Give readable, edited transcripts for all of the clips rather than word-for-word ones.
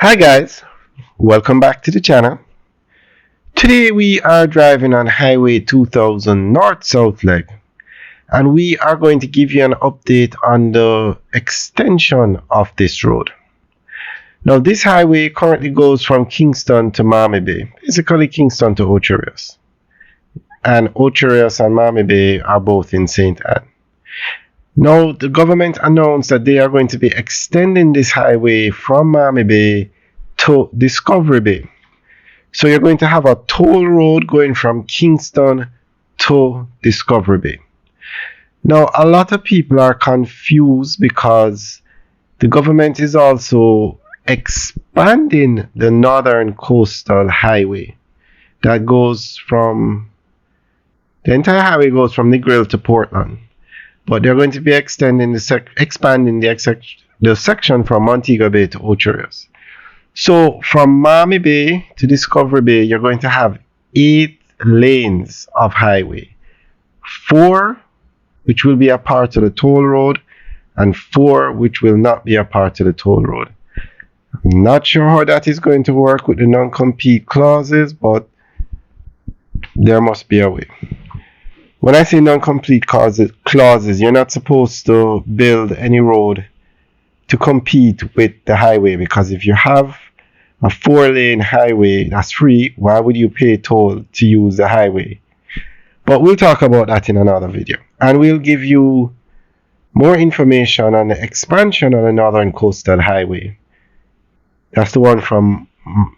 Hi guys, welcome back to the channel. Today we are driving on Highway 2000 North-South leg, and we are going to give you an update on the extension of this road. Now this highway currently goes from Kingston to Miami Bay, basically Kingston to Ocho Rios. And Ocho Rios and Miami Bay are both in St. Anne. Now the government announced that they are going to be extending this highway from Miami Bay to Discovery Bay. So you're going to have a toll road going from Kingston to Discovery Bay. Now a lot of people are confused because the government is also expanding the Northern Coastal Highway. That goes from, the entire highway goes from Negril to Portland. But they're going to be extending expanding the section from Montego Bay to Ocho Rios. So from Miami Bay to Discovery Bay, you're going to have 8 lanes of highway. 4 which will be a part of the toll road, and 4 which will not be a part of the toll road. I'm not sure how that is going to work with the non-compete clauses, but there must be a way. When I say non-complete clauses, you're not supposed to build any road to compete with the highway, because if you have a 4-lane highway that's free, why would you pay toll to use the highway? But we'll talk about that in another video, and we'll give you more information on the expansion of the Northern Coastal Highway. That's the one from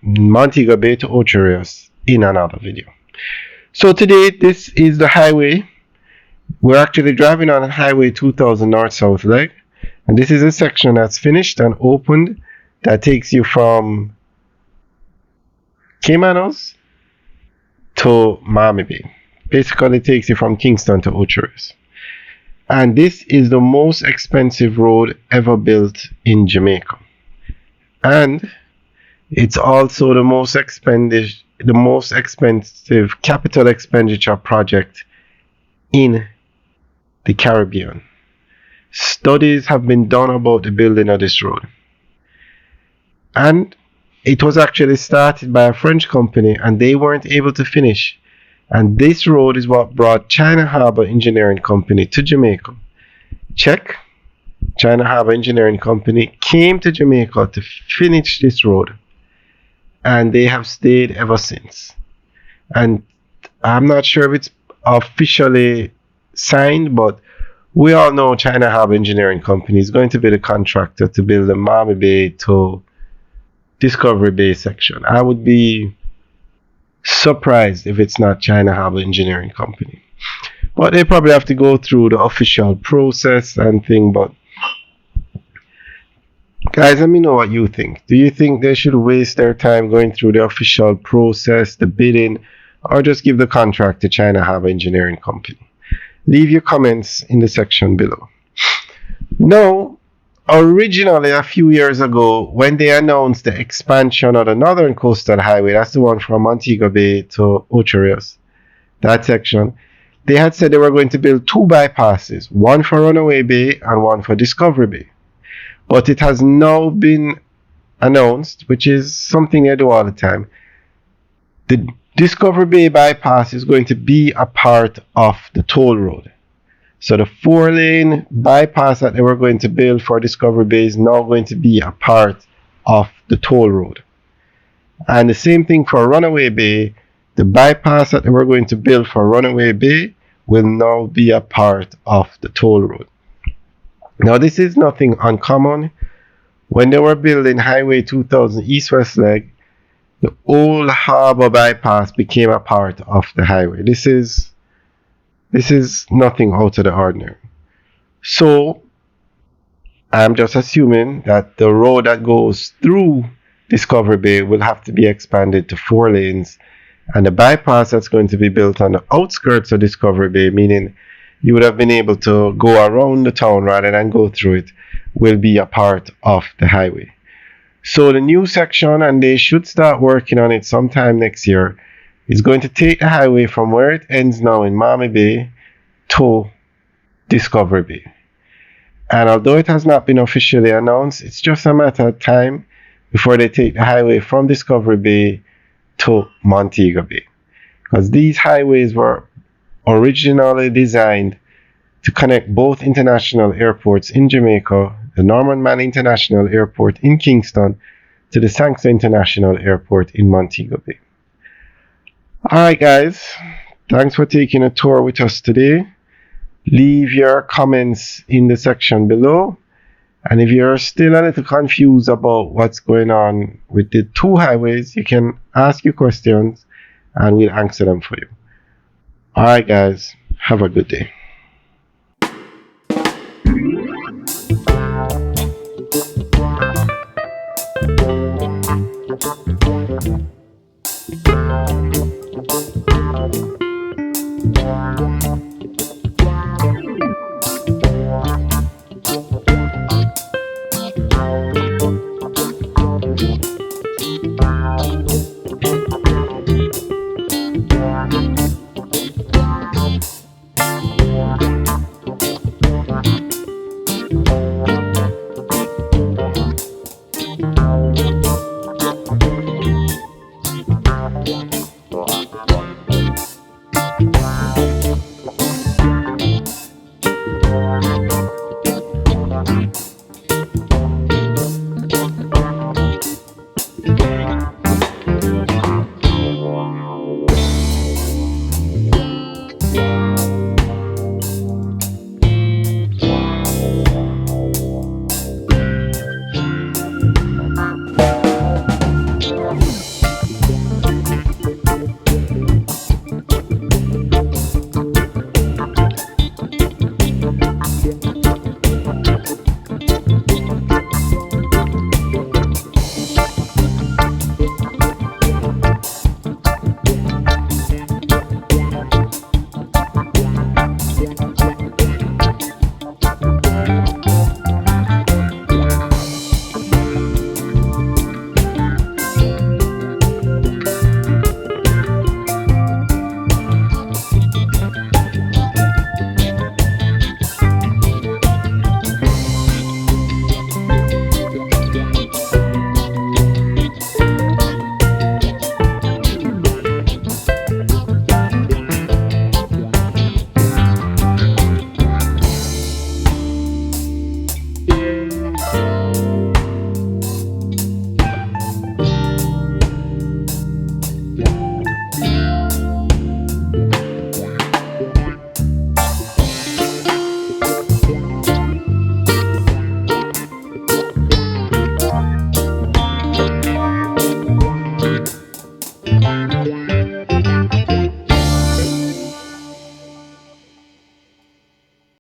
Montego Bay to Ocho Rios in another video. So today, this is the highway. We're actually driving on Highway 2000 North-South leg, and this is a section that's finished and opened that takes you from Caymanos to Miami Bay. Basically, it takes you from Kingston to Ocho Rios. And this is the most expensive road ever built in Jamaica. And it's also the most expensive capital expenditure project in the Caribbean. Studies have been done about the building of this road. And it was actually started by a French company, and they weren't able to finish. And this road is what brought China Harbour Engineering Company to Jamaica. Check. China Harbour Engineering Company came to Jamaica to finish this road, and they have stayed ever since. And I'm not sure if it's officially signed, but we all know China Harbour Engineering Company is going to be the contractor to build the Miami Bay to Discovery Bay section. I would be surprised if it's not China Harbour Engineering Company. But they probably have to go through the official process and thing. But guys, let me know what you think. Do you think they should waste their time going through the official process, the bidding, or just give the contract to China Harbour Engineering Company? Leave your comments in the section below. Now, originally a few years ago, when they announced the expansion of the Northern Coastal Highway, that's the one from Montego Bay to Ocho Rios, that section, they had said they were going to build 2 bypasses, one for Runaway Bay and one for Discovery Bay. But it has now been announced, which is something they do all the time, the Discovery Bay bypass is going to be a part of the toll road. So the 4-lane bypass that they were going to build for Discovery Bay is now going to be a part of the toll road. And the same thing for Runaway Bay. The bypass that they were going to build for Runaway Bay will now be a part of the toll road. Now this is nothing uncommon. When they were building Highway 2000 East-West leg, the old Harbour bypass became a part of the highway. This is nothing out of the ordinary. So I'm just assuming that the road that goes through Discovery Bay will have to be expanded to 4 lanes, and the bypass that's going to be built on the outskirts of Discovery Bay, meaning you would have been able to go around the town rather than go through it, will be a part of the highway. So the new section, and they should start working on it sometime next year, is going to take the highway from where it ends now in Miami Bay to Discovery Bay. And although it has not been officially announced, it's just a matter of time before they take the highway from Discovery Bay to Montego Bay. Because these highways were originally designed to connect both international airports in Jamaica, the Norman Mann International Airport in Kingston, to the Sangster International Airport in Montego Bay. Alright, guys, thanks for taking a tour with us today. Leave your comments in the section below. And if you're still a little confused about what's going on with the two highways, you can ask your questions and we'll answer them for you. Alright, guys, have a good day.